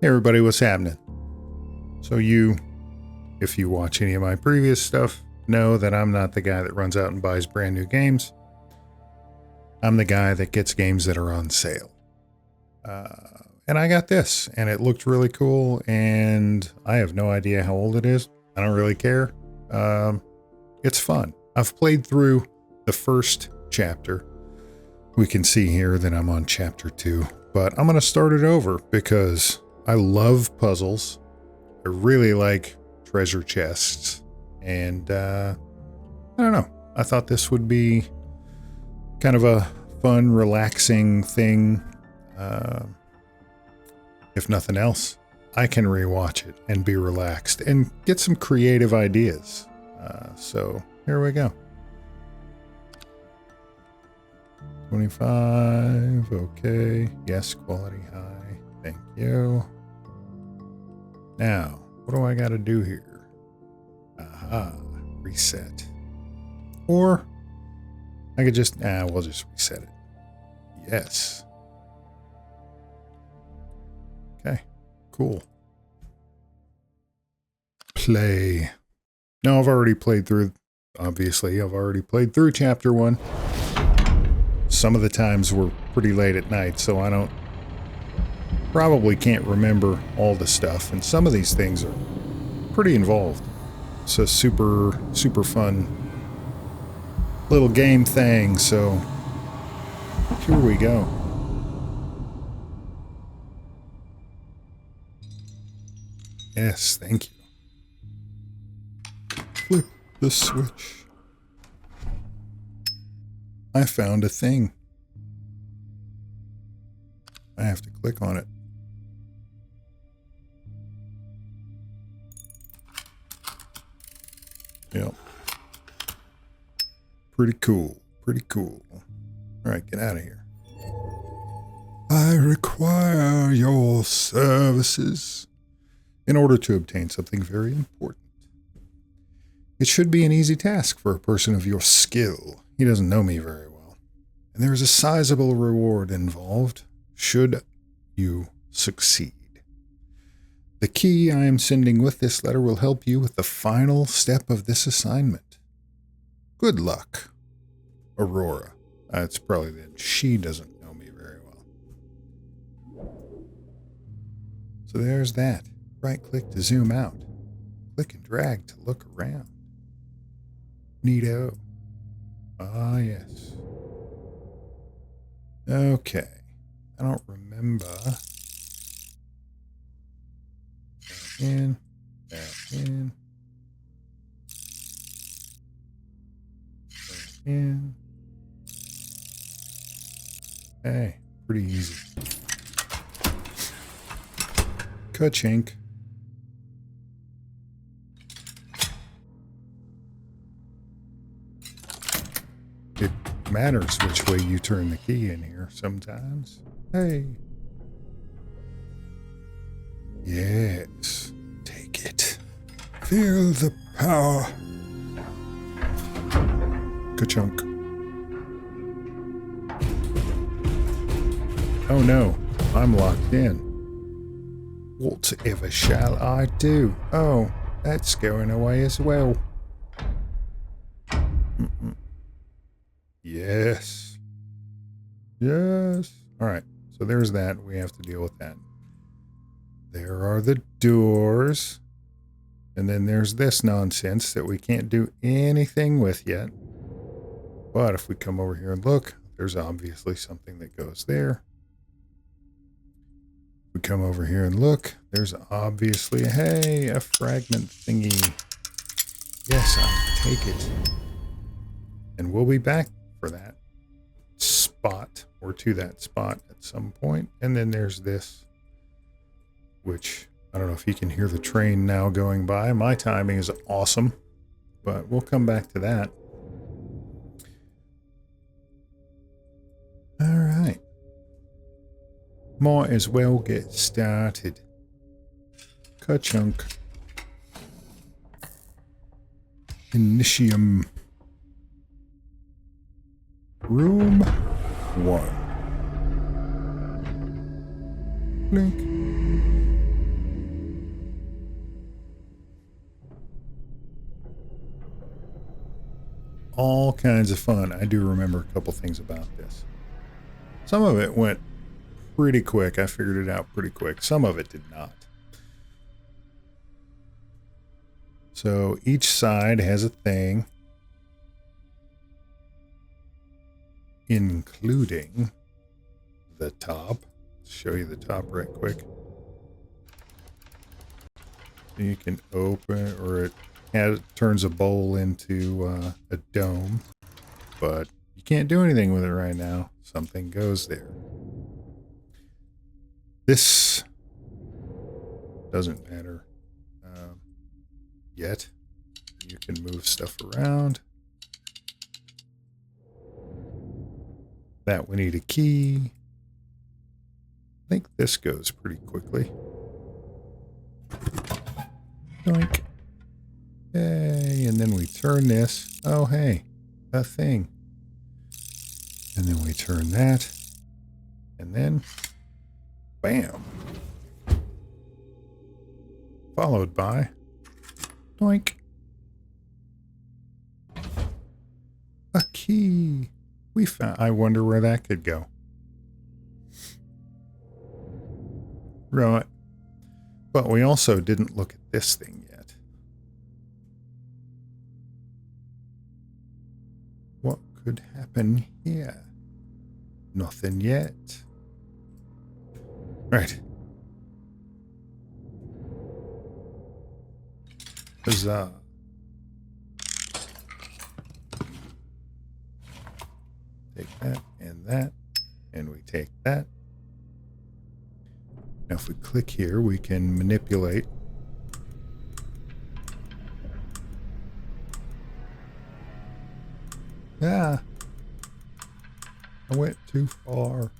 Hey everybody, what's happening? So if you watch any of my previous stuff, know that I'm not the guy that runs out and buys brand new games. I'm the guy that gets games that are on sale. And I got this, and it looked really cool, and I have no idea how old it is. I don't really care. It's fun. I've played through the first chapter. We can see here that I'm on chapter 2, but I'm going to start it over because I love puzzles. I really like treasure chests, and I don't know. I thought this would be kind of a fun, relaxing thing. If nothing else, I can rewatch it and be relaxed and get some creative ideas. So here we go. 25, okay. Yes, quality high. Thank you. Now, what do I got to do here? Aha, reset. Or I could just, we'll just reset it. Yes. Okay, cool. Play. Now I've already played through, obviously, I've already played through chapter 1. Some of the times were pretty late at night, so I probably can't remember all the stuff, and some of these things are pretty involved. It's a super fun little game thing, so here we go. Yes, thank you. Flip the switch. I found a thing. I have to click on it. Yep. Pretty cool. Pretty cool. All right, get out of here. I require your services in order to obtain something very important. It should be an easy task for a person of your skill. He doesn't know me very well. And there is a sizable reward involved should you succeed. The key I am sending with this letter will help you with the final step of this assignment. Good luck, Aurora. It's probably that she doesn't know me very well. So there's that. Right-click to zoom out. Click and drag to look around. Neato. Ah, yes. Okay. I don't remember. Back in. Back in. Back in. Hey, pretty easy. Ka-chink. It matters which way you turn the key in here sometimes. Hey. Yes. Take it. Feel the power. Ka-chunk. Oh no, I'm locked in. Whatever shall I do? Oh, that's going away as well. Yes. Yes. All right. So there's that. We have to deal with that. There are the doors. And then there's this nonsense that we can't do anything with yet. But if we come over here and look, there's obviously something that goes there. We come over here and look, there's obviously, hey, a fragment thingy. Yes, I'll take it. And we'll be back for that spot, or to that spot at some point. And then there's this, which, I don't know if you can hear the train now going by. My timing is awesome, but we'll come back to that. All right. Might as well get started. Ka-chunk. Initium. Room 1. Blink. all kinds of fun. I do remember a couple things about this. Some of it went pretty quick. I figured it out pretty quick. Some of it did not. So each side has a thing, including the top. Let's show you the top right quick. So you can open, or it turns a bowl into a dome, but you can't do anything with it right now. Something goes there. This doesn't matter yet. You can move stuff around. That we need a key. I think this goes pretty quickly. Doink. Hey, and then we turn this. Oh, hey, a thing. And then we turn that. And then, bam. Followed by, doink. A key. We found, I wonder where that could go. Right. But we also didn't look at this thing yet. What could happen here? Nothing yet. Right. Huzzah. Take that, and we take that. Now if we click here, we can manipulate. Ah! I went too far.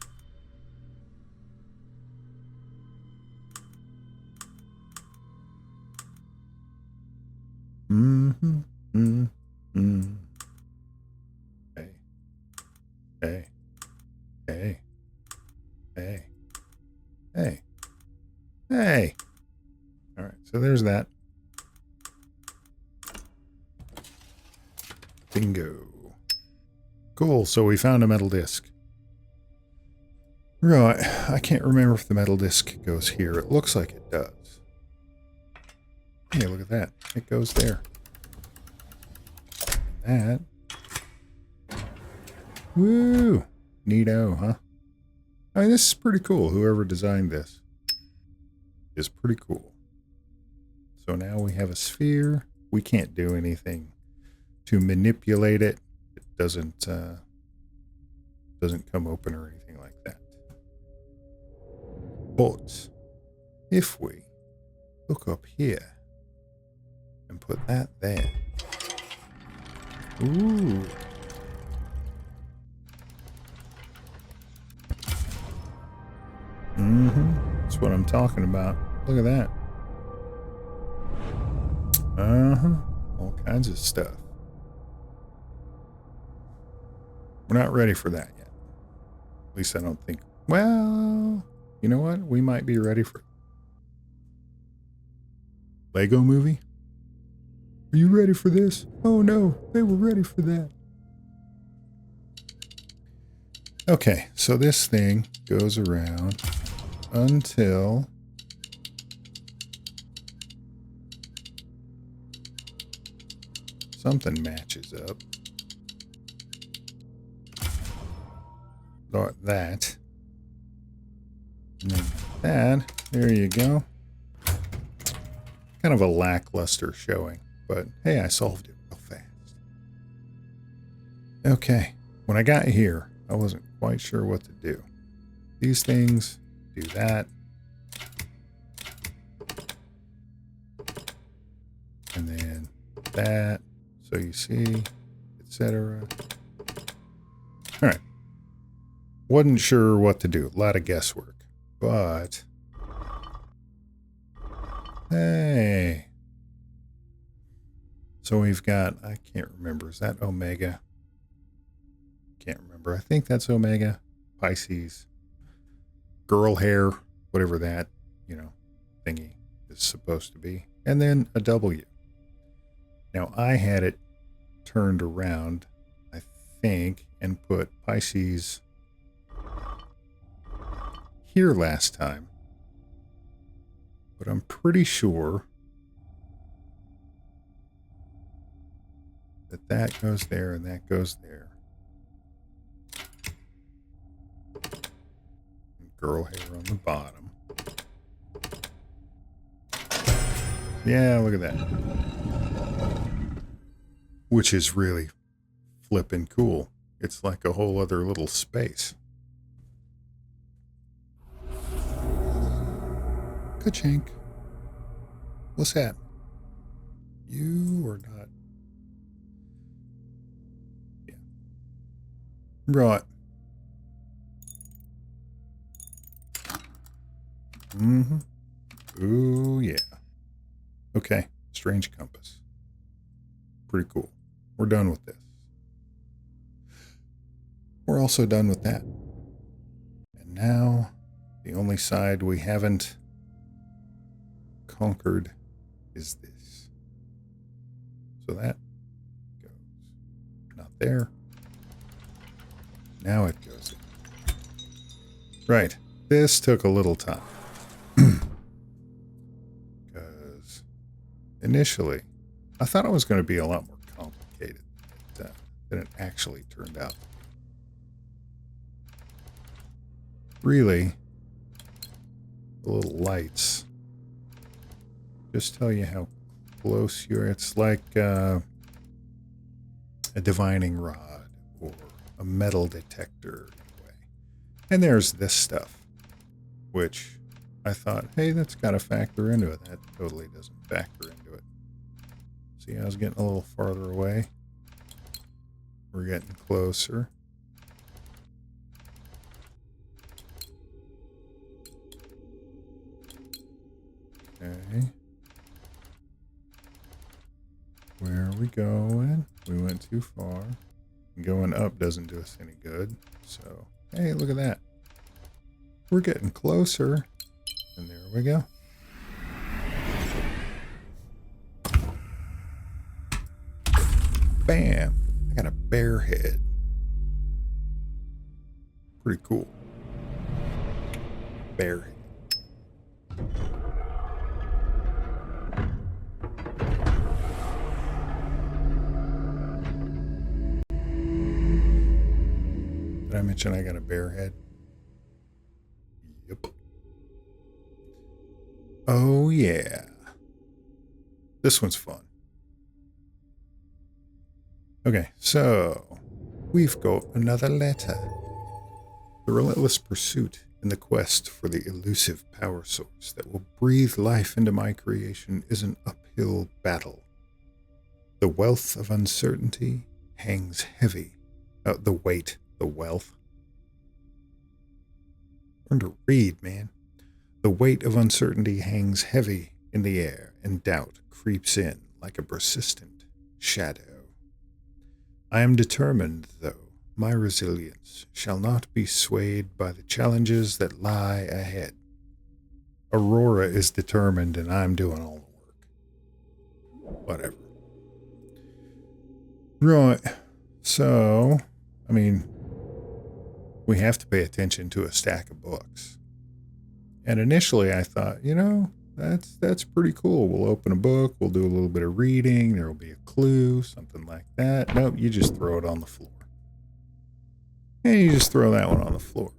Mm-hmm. Mm-hmm. Hey. Hey. Hey. Hey. Hey. Hey. All right, so there's that. Bingo. Cool, so we found a metal disc. Right, I can't remember if the metal disc goes here. It looks like it does. Hey, look at that. It goes there. That. Woo! Neato, huh? I mean, this is pretty cool. Whoever designed this is pretty cool. So now we have a sphere. We can't do anything to manipulate it. It doesn't come open or anything like that. But if we look up here and put that there. Ooh. Mm-hmm. That's what I'm talking about. Look at that. Uh-huh. All kinds of stuff. We're not ready for that yet. At least I don't think. Well, you know what? We might be ready for it. Lego movie? Are you ready for this? Oh no, they were ready for that. Okay, so this thing goes around until something matches up. Like that. And then that. There you go. Kind of a lackluster showing, but hey, I solved it real fast. Okay, when I got here, I wasn't quite sure what to do. These things, do that. And then that. So you see, etc. All right. Wasn't sure what to do. A lot of guesswork. But hey. So we've got, I can't remember. Is that Omega? Can't remember. I think that's Omega. Pisces. Girl hair. Whatever that, thingy is supposed to be. And then a W. Now I had it turned around think, and put Pisces here last time. But I'm pretty sure that that goes there and that goes there. And girl hair on the bottom. Yeah, look at that. Which is really flippin' cool. It's like a whole other little space. Ka-chink. What's that? You or not? Yeah. Right. Mm-hmm. Ooh, yeah. Okay. Strange compass. Pretty cool. We're done with this. We're also done with that. And now, the only side we haven't conquered is this. So that goes not there. Now it goes in. Right. This took a little time. Because initially, I thought it was going to be a lot more complicated than it actually turned out. Really, the little lights just tell you how close you are. It's like a divining rod or a metal detector in a way. And there's this stuff, which I thought, hey, that's got to factor into it. That totally doesn't factor into it. See, I was getting a little farther away. We're getting closer. Okay. Where are we going? We went too far. Going up doesn't do us any good. So, hey, look at that. We're getting closer. And there we go. Bam! I got a bear head. Pretty cool. Bear head. Did I mention I got a bear head? Yep. Oh, yeah. This one's fun. Okay, so we've got another letter. The relentless pursuit in the quest for the elusive power source that will breathe life into my creation is an uphill battle. The wealth of uncertainty hangs heavy. The wealth. Learn to read, man. The weight of uncertainty hangs heavy in the air, and doubt creeps in like a persistent shadow. I am determined, though, my resilience shall not be swayed by the challenges that lie ahead. Aurora is determined, and I'm doing all the work. Whatever. Right. So, I mean, we have to pay attention to a stack of books. And initially I thought, that's pretty cool. We'll open a book, we'll do a little bit of reading, there will be a clue, something like that. Nope, you just throw it on the floor. And you just throw that one on the floor.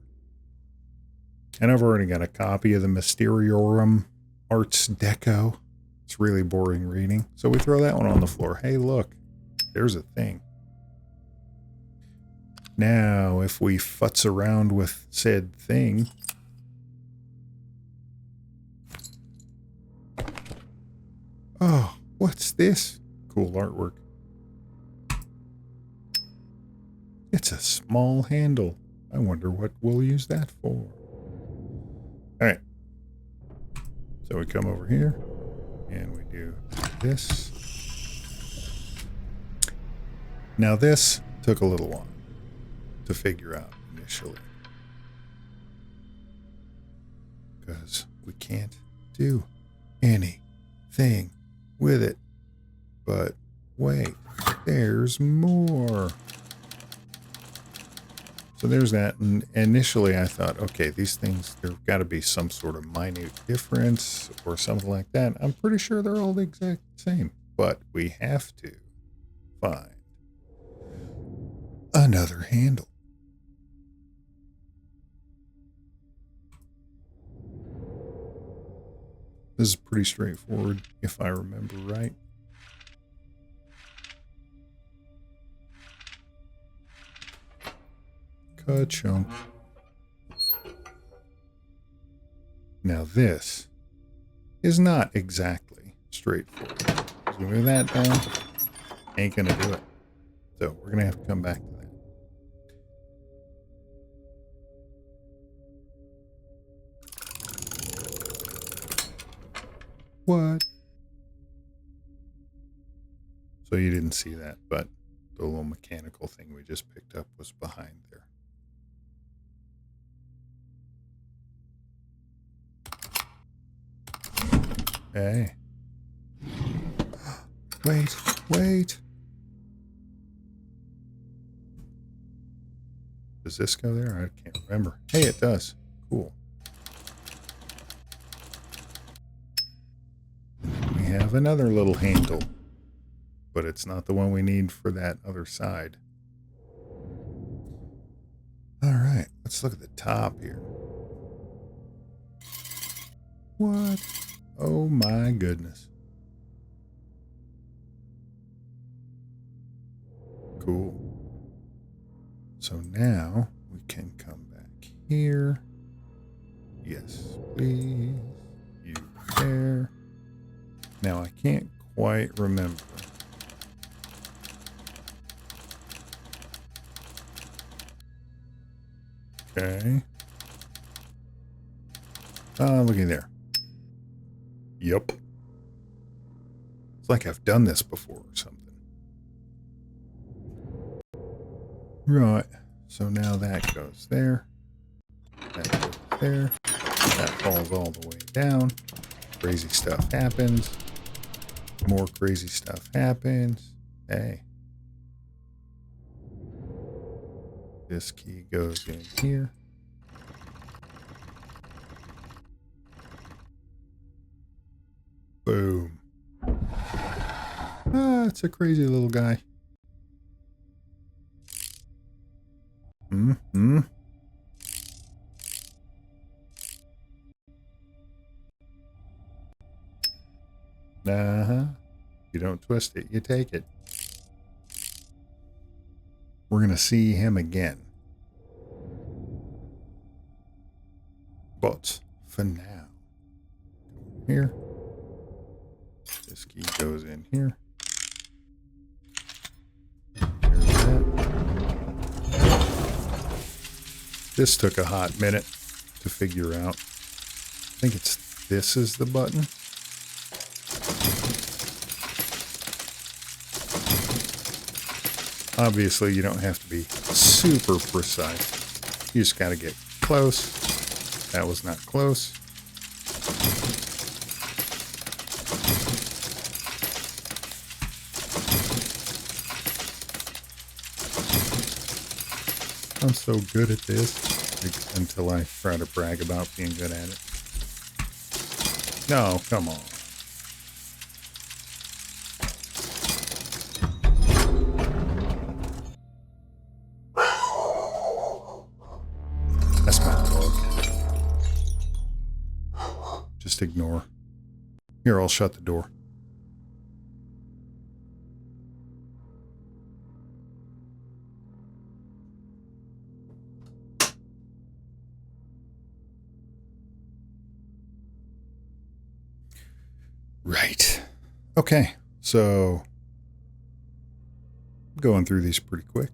And I've already got a copy of the Mysteriorum Arts Deco. It's really boring reading. So we throw that one on the floor. Hey, look, there's a thing. Now, if we futz around with said thing, oh, what's this? Cool artwork. It's a small handle. I wonder what we'll use that for. Alright. So we come over here, and we do this. Now this took a little while to figure out initially, because we can't do anything with it. But wait, there's more. So there's that. And initially I thought, okay, these things, there've got to be some sort of minute difference or something like that. I'm pretty sure they're all the exact same, but we have to find another handle. This is pretty straightforward if I remember right. Ka-chunk. Now this is not exactly straightforward. So move that down. Ain't gonna do it. So we're gonna have to come back to that. What? So you didn't see that, but the little mechanical thing we just picked up was behind there. Hey. Wait. Does this go there? I can't remember. Hey, it does. Cool. We have another little handle, but it's not the one we need for that other side. All right, let's look at the top here. What? Oh my goodness. Cool. So now we can come back here. Yes, please. You there. Now I can't quite remember. Okay. Looky there. Yup. It's like I've done this before or something. Right. So now that goes there. That goes there. That falls all the way down. Crazy stuff happens. More crazy stuff happens. Hey. This key goes in here. Boom. Ah, it's a crazy little guy. Mm-hmm. Uh-huh. You don't twist it, you take it. We're going to see him again. But for now, here. This key goes in here. There's that. This took a hot minute to figure out. I think this is the button. Obviously, you don't have to be super precise. You just got to get close. That was not close. I'm so good at this until I try to brag about being good at it. No, come on. That's my dog. Just ignore. Here, I'll shut the door. Right. Okay, so going through these pretty quick.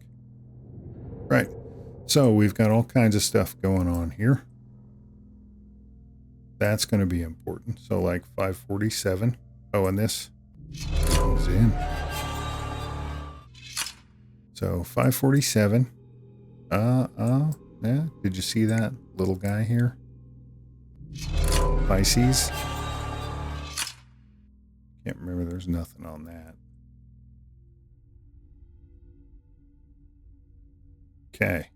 Right. So we've got all kinds of stuff going on here. That's going to be important. So like 547. Oh, and this comes in. So 547. Yeah. Did you see that little guy here? Pisces. Can't remember. There's nothing on that. Okay.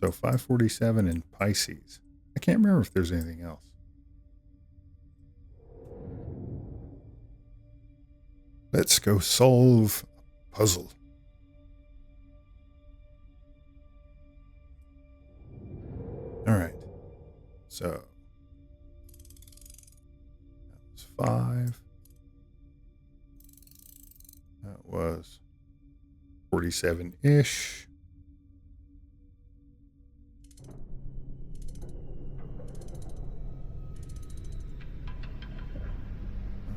So 547 in Pisces. I can't remember if there's anything else. Let's go solve a puzzle. All right. So that was 5. That was 47-ish.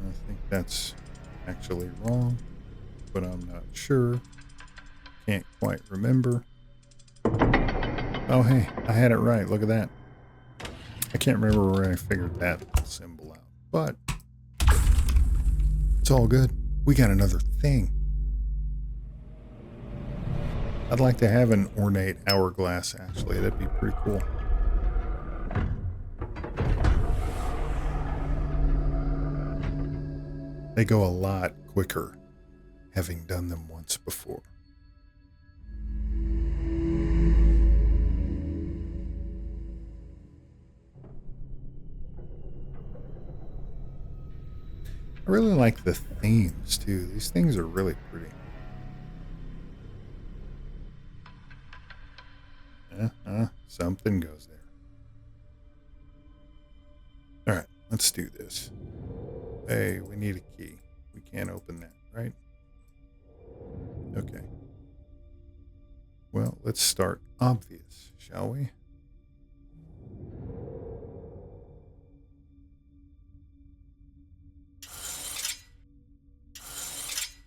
I think that's actually wrong, but I'm not sure. Can't quite remember. Oh, hey, I had it right. Look at that. I can't remember where I figured that symbol out, but it's all good. We got another thing. I'd like to have an ornate hourglass, actually. That'd be pretty cool. They go a lot quicker, having done them once before. I really like the themes, too. These things are really pretty. Something goes there. All right, let's do this. Hey, we need a key. We can't open that, right? Okay. Well, let's start obvious, shall we?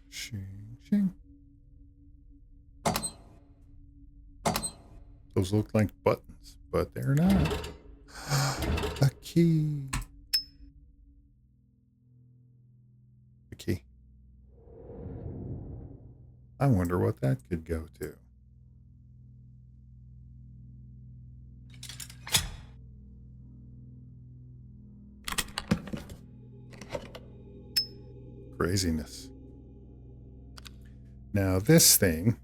Shing, shing. Those look like buttons, but they're not. A key. A key. I wonder what that could go to. Craziness. Now this thing,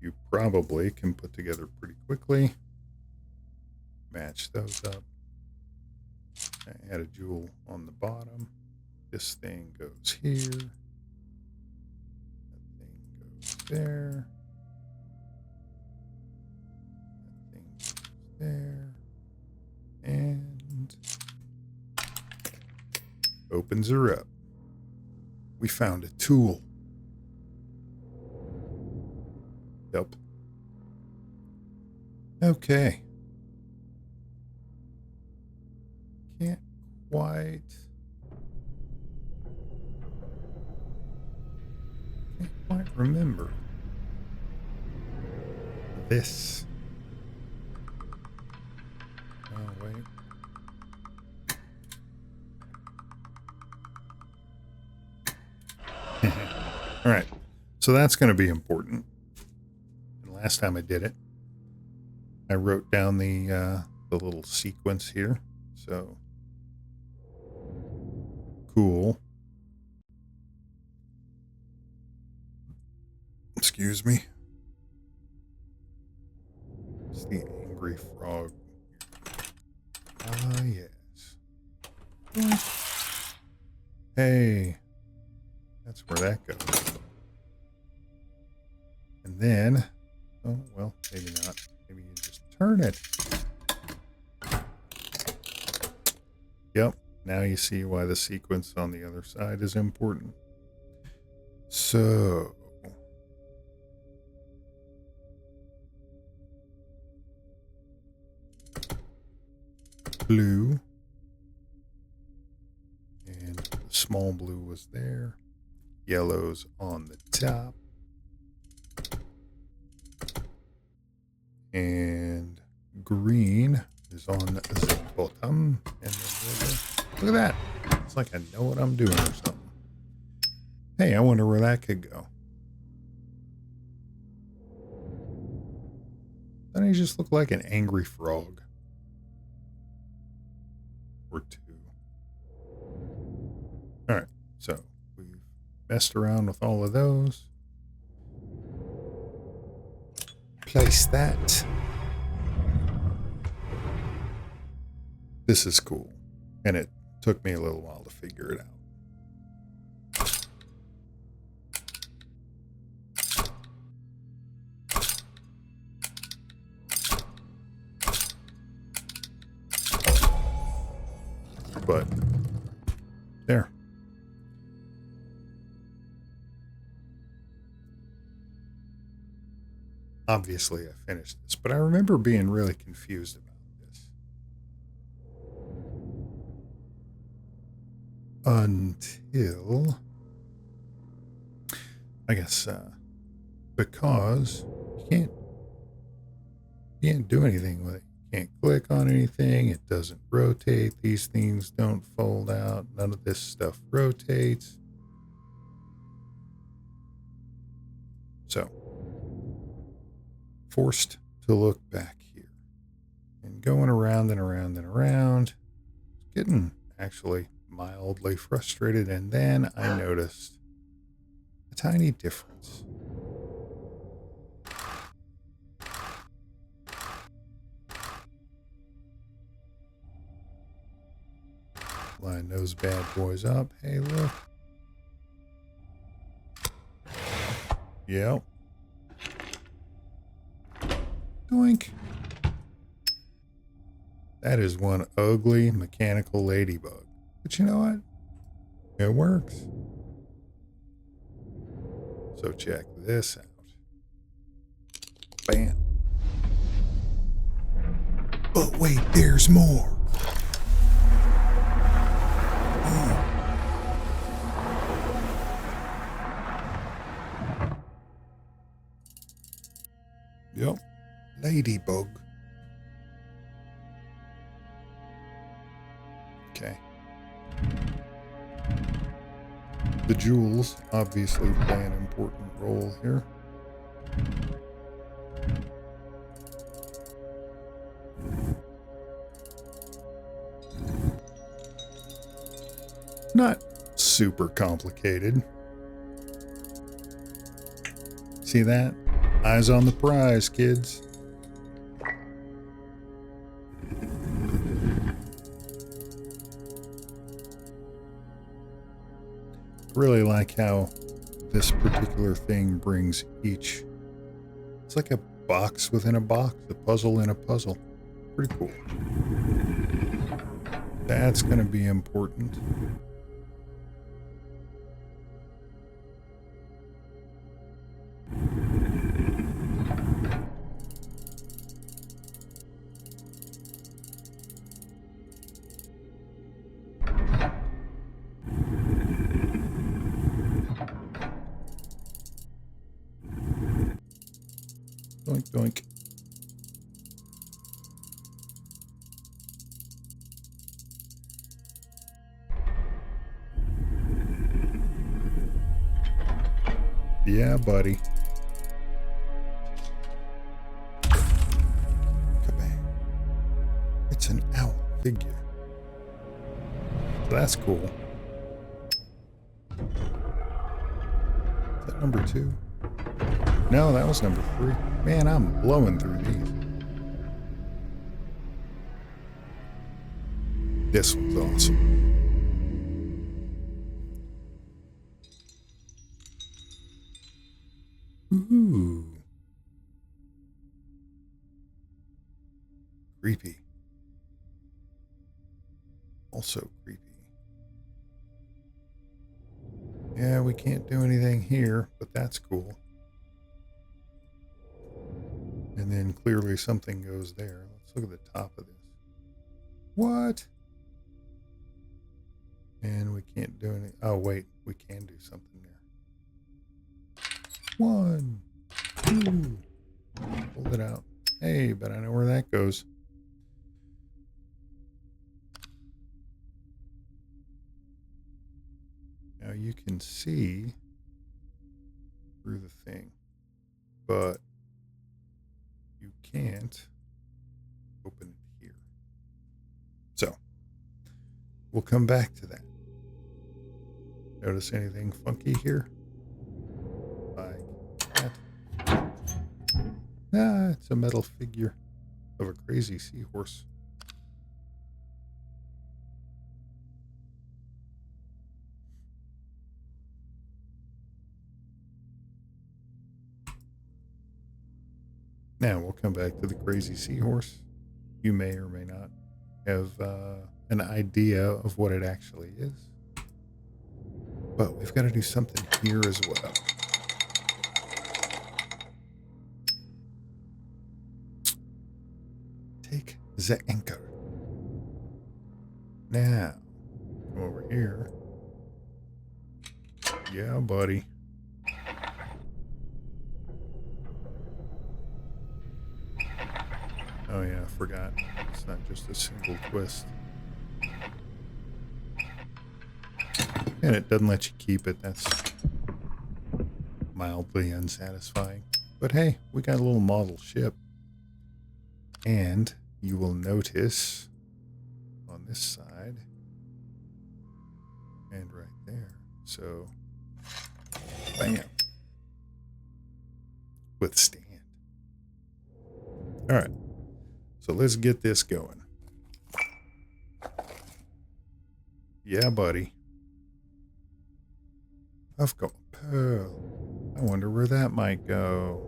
you probably can put together pretty quickly. Match those up. I add a jewel on the bottom. This thing goes here. That thing goes there. That thing goes there. And opens her up. We found a tool. Yep. Okay. Can't quite remember this. Oh, wait. All right. So that's going to be important. And last time I did it, I wrote down the little sequence here. So cool. Excuse me. It's the angry frog. Ah, yes. Hey, that's where that goes. And then, oh, well, maybe not. Maybe you just turn it. Yep. Now you see why the sequence on the other side is important. So, blue, and the small blue was there. Yellow's on the top, and green is on the bottom. And look at that. It's like I know what I'm doing or something. Hey, I wonder where that could go. Doesn't he just look like an angry frog? Or two. All right, so we've messed around with all of those. Place that. this is cool. And it took me a little while to figure it out. But there. Obviously, I finished this, but I remember being really confused about this. Until, I guess, because you can't do anything with it. You can't click on anything. It doesn't rotate. These things don't fold out. None of this stuff rotates. So, forced to look back here and going around and around and around, getting actually mildly frustrated. And then I noticed a tiny difference. Line those bad boys up. Hey, look. Yep. Doink. That is one ugly mechanical ladybug. But you know what? It works. So check this out. Bam. But wait, there's more. Yep. Ladybug. Okay. The jewels obviously play an important role here. Not super complicated. See that? Eyes on the prize, kids. Really like how this particular thing brings each. It's like a box within a box, a puzzle in a puzzle. Pretty cool. That's going to be important. Doink, doink. Yeah, buddy. Kabang. It's an owl figure. So that's cool. Is that number 2? No, that was number 3. Man, I'm blowing through these. This one's awesome. Ooh. Creepy. Also creepy. Yeah, we can't do anything here, but that's cool. And then clearly something goes there. Let's look at the top of this. What? And we can't do anything. Oh, wait. We can do something there. 1, 2. Hold it out. Hey, but I know where that goes. Now you can see through the thing, but you can't open it here. So we'll come back to that. Notice anything funky here? Like that. Ah, it's a metal figure of a crazy seahorse. Now we'll come back to the crazy seahorse. You may or may not have an idea of what it actually is. But we've got to do something here as well. Take the anchor. Now, come over here. Yeah, buddy. Oh yeah, I forgot. It's not just a single twist. And it doesn't let you keep it. That's mildly unsatisfying. But hey, we got a little model ship. And you will notice on this side and right there. So, bam. Withstand. All right. So let's get this going. Yeah, buddy. I've got a pearl. I wonder where that might go.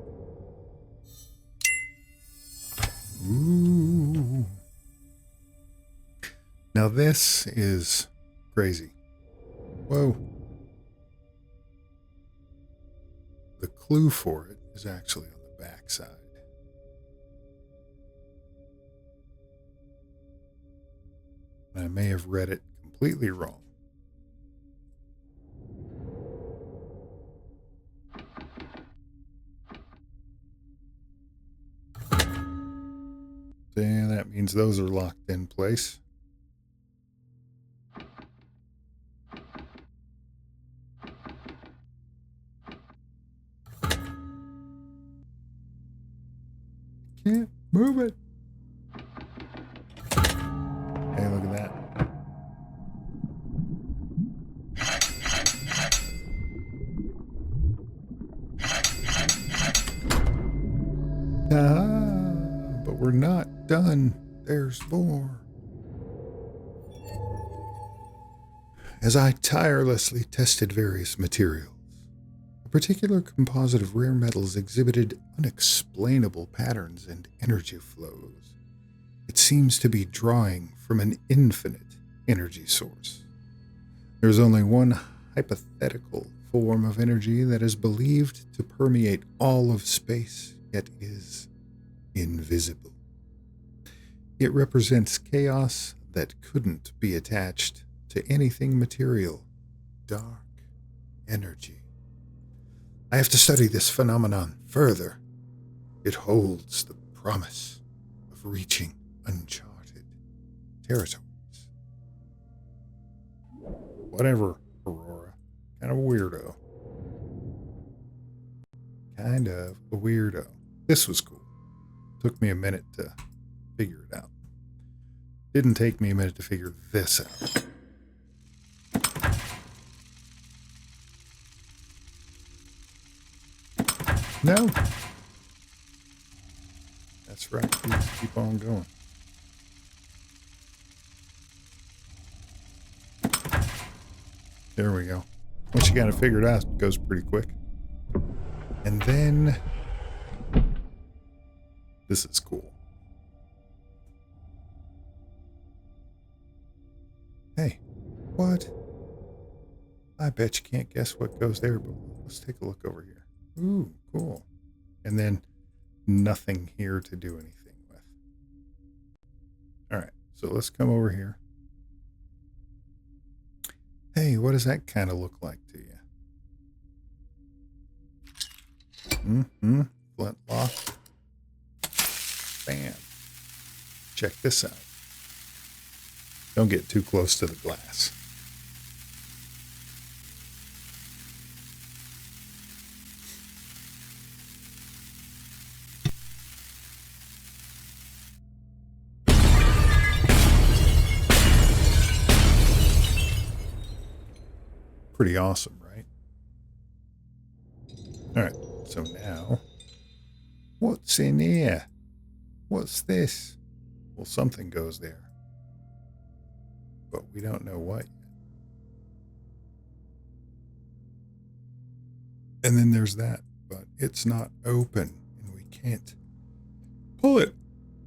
Ooh. Now this is crazy. Whoa. The clue for it is actually on the back side. I may have read it completely wrong. And that means those are locked in place. Can't move it. Hey, look at that. But we're not done. There's more. As I tirelessly tested various materials, a particular composite of rare metals exhibited unexplainable patterns and energy flows. It seems to be drawing from an infinite energy source. There's only one hypothetical form of energy that is believed to permeate all of space, yet is invisible. It represents chaos that couldn't be attached to anything material. Dark energy. I have to study this phenomenon further. It holds the promise of reaching uncharted territories. Whatever, Aurora. Kind of a weirdo. Kind of a weirdo. This was cool. Took me a minute to figure it out. Didn't take me a minute to figure this out. No. That's right. Please keep on going. There we go. Once you got it figured out, it goes pretty quick. And then this is cool. Hey, what? I bet you can't guess what goes there, but let's take a look over here. Ooh, cool. And then nothing here to do anything with. All right, so let's come over here. Hey, what does that kind of look like to you? Flintlock. Bam. Check this out. Don't get too close to the glass. Pretty awesome, right? All right, so now, what's in here? What's this? Well, something goes there, but we don't know what yet. And then there's that, but it's not open, and we can't pull it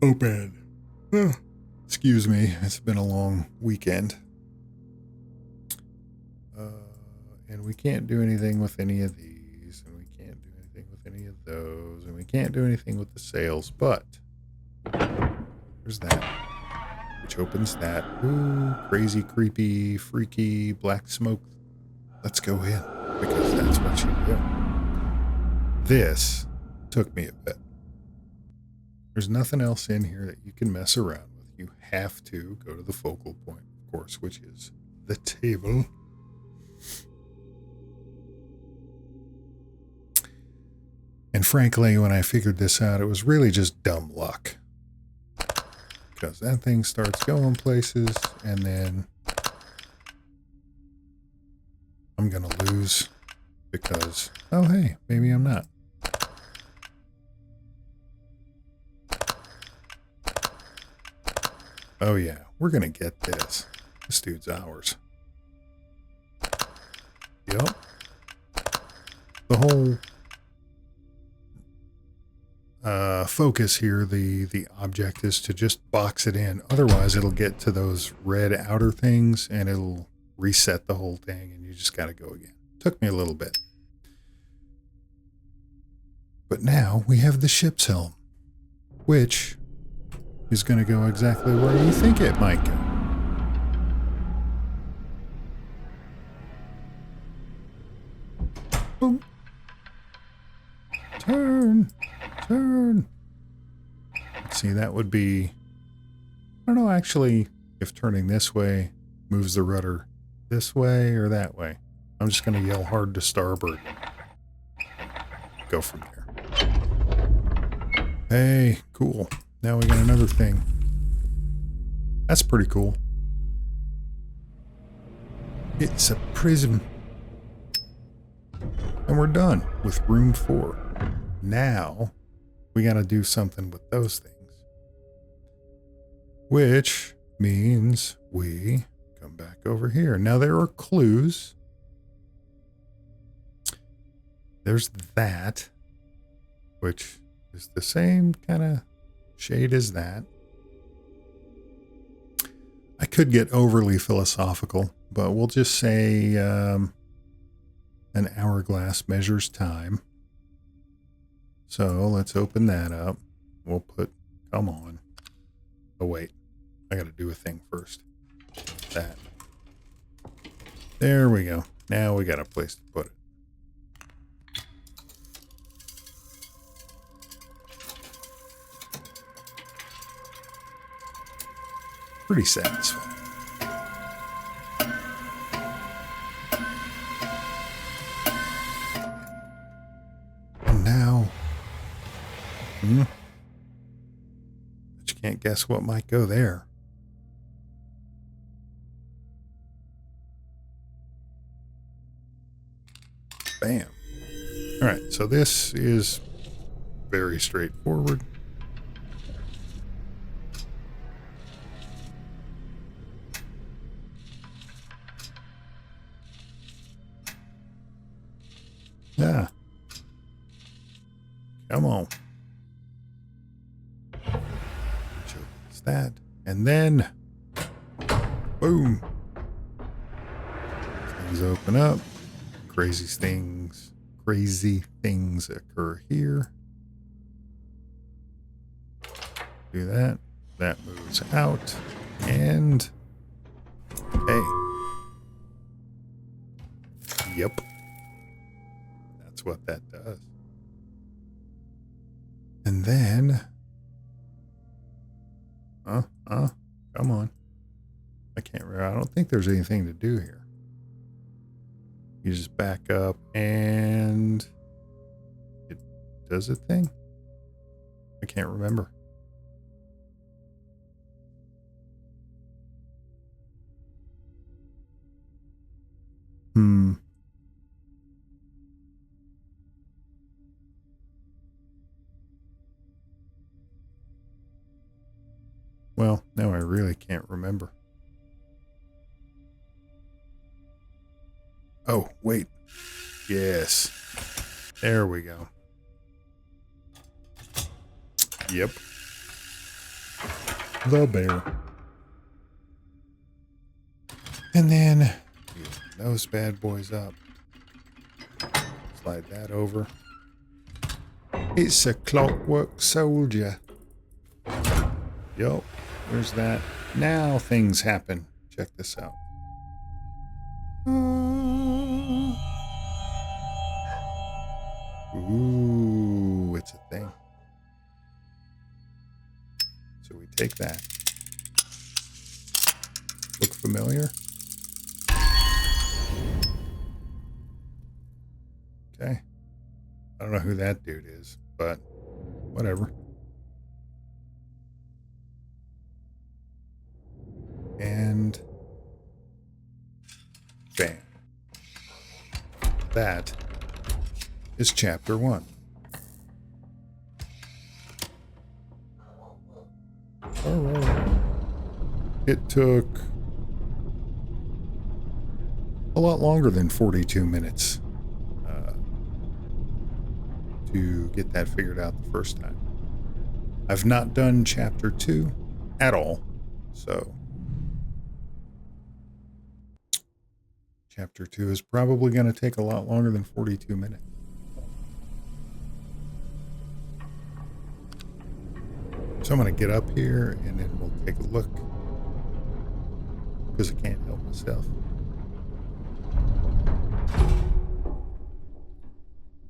open. Excuse me, it's been a long weekend. And we can't do anything with any of these, and we can't do anything with any of those, and we can't do anything with the sails, but there's that, which opens that. Ooh, crazy, creepy, freaky, black smoke. Let's go in, because that's what you do. This took me a bit. There's nothing else in here that you can mess around with. You have to go to the focal point, of course, which is the table. And frankly, when I figured this out, it was really just dumb luck. Because that thing starts going places, and then I'm going to lose because, oh hey, maybe I'm not. Oh yeah, we're going to get this. This dude's ours. Yep. The whole focus here, the object is to just box it in. Otherwise, it'll get to those red outer things and it'll reset the whole thing and you just got to go again. Took me a little bit. But now we have the ship's helm, which is going to go exactly where you think it might go. Boom. Turn. Turn. See, that would be, I don't know actually if turning this way moves the rudder this way or that way. I'm just going to yell hard to starboard. Go from there. Hey, cool. Now we got another thing. That's pretty cool. It's a prism. And we're done with room 4. Now we got to do something with those things. Which means we come back over here. Now there are clues. There's that, which is the same kind of shade as that. I could get overly philosophical, but we'll just say an hourglass measures time. So let's open that up. We'll put, come on. Oh wait, I gotta do a thing first. That. There we go. Now we got a place to put it. Pretty satisfying. And now, but you can't guess what might go there. Bam. All right, so this is very straightforward. Yeah. Come on. It's that. And then, boom. Things open up. Crazy things occur here. Do that. That moves out. And, hey. Yep. What that does. And then come on. I can't remember. I don't think there's anything to do here. You just back up and it does a thing. I can't remember. Well, now I really can't remember. Oh, wait. Yes. There we go. Yep. the bear. And then those bad boys up. Slide that over. It's a clockwork soldier. Yup, there's that. Now things happen. Check this out. Ooh, it's a thing. So we take that. Look familiar? Okay. I don't know who that dude is, but whatever. And bam. That is chapter 1. All right. It took a lot longer than 42 minutes to get that figured out the first time. I've not done chapter 2 at all, so chapter 2 is probably going to take a lot longer than 42 minutes. So I'm going to get up here and then we'll take a look, because I can't help myself.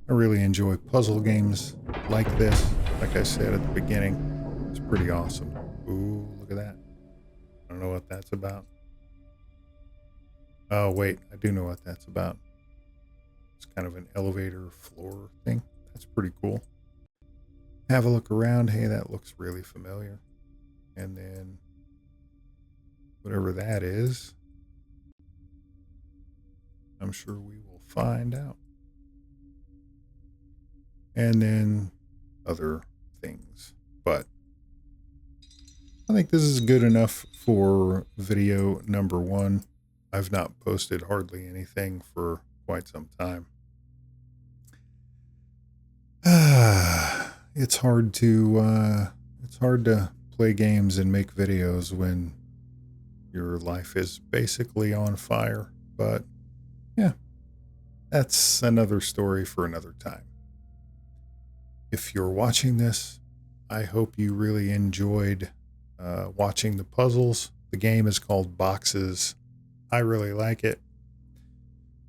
I really enjoy puzzle games like this. Like I said at the beginning, it's pretty awesome. Ooh, look at that. I don't know what that's about. Oh, wait, I do know what that's about. It's kind of an elevator floor thing. That's pretty cool. Have a look around. Hey, that looks really familiar. And then whatever that is, I'm sure we will find out. And then other things. But I think this is good enough for video number 1. I've not posted hardly anything for quite some time. It's hard to play games and make videos when your life is basically on fire. But yeah, that's another story for another time. If you're watching this, I hope you really enjoyed watching the puzzles. The game is called Boxes. I really like it.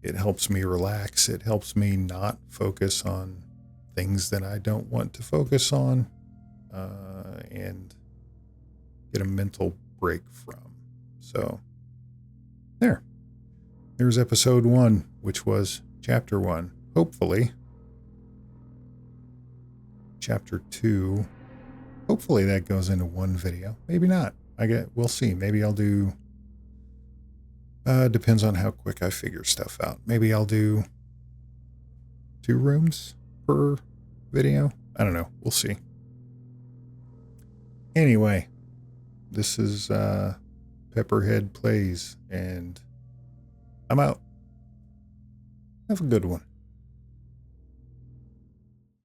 It helps me relax. It helps me not focus on things that I don't want to focus on, and get a mental break from. So there's episode 1, which was chapter 1. Hopefully chapter 2, hopefully that goes into one video. Maybe not. We'll see. Maybe I'll do, depends on how quick I figure stuff out. Maybe I'll do 2 rooms per video. I don't know. We'll see. Anyway, this is Pepperhead Plays, and I'm out. Have a good one.